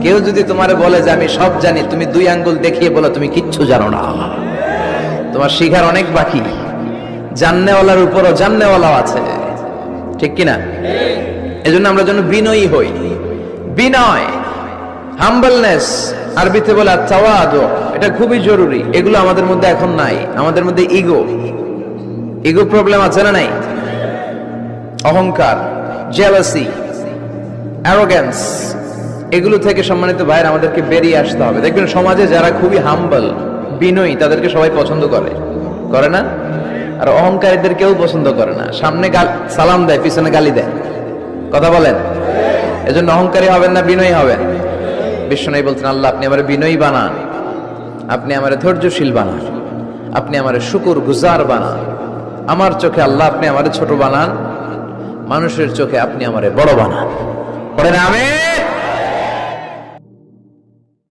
কেউ যদি তোমারে বলে যে আমি সব জানি, তুমি 2 আঙ্গুল দেখিয়ে বলো তুমি কিচ্ছু জানো না। তোমার শিখার অনেক বাকি। জাননেওয়ালার উপরও জাননেওয়ালাও আছে, ঠিক কিনা? এজন্য আমরা যেন বিনয়ী হই। বিনয়, হাম্বলনেস, আরবিতে বলে তাওয়াদু, এটা খুবই জরুরি। এগুলো আমাদের মধ্যে এখন নাই। আমাদের মধ্যে ইগো প্রবলেম আছে না নাই? অহংকার, জেলাসি, অ্যারোগেন্স, এগুলো থেকে সম্মানিত ভাইয়ের আমাদেরকে বেরিয়ে আসতে হবে। দেখবেন সমাজে যারা খুবই হাম্বল, বিনয়ী, তাদেরকে সবাই পছন্দ করে না? আর অহংকারীদের কেউ পছন্দ করে না। সামনে সালাম দেয়, পিছনে গালি দেয়। কথা বলেন। এজন্য অহংকারী হবেন না, বিনয়ী হবেন। বিশ্বনবী বলতেন, আল্লাহ আপনি আমারে বিনয়ী বানান, আপনি আমারে ধৈর্যশীল বানান, আপনি আমারে শুকর গুজার বানান। আমার চোখে আল্লাহ আপনি আমারে ছোট বানান, মানুষের চোখে আপনি আমারে বড় বানান। পড়েন আমিন।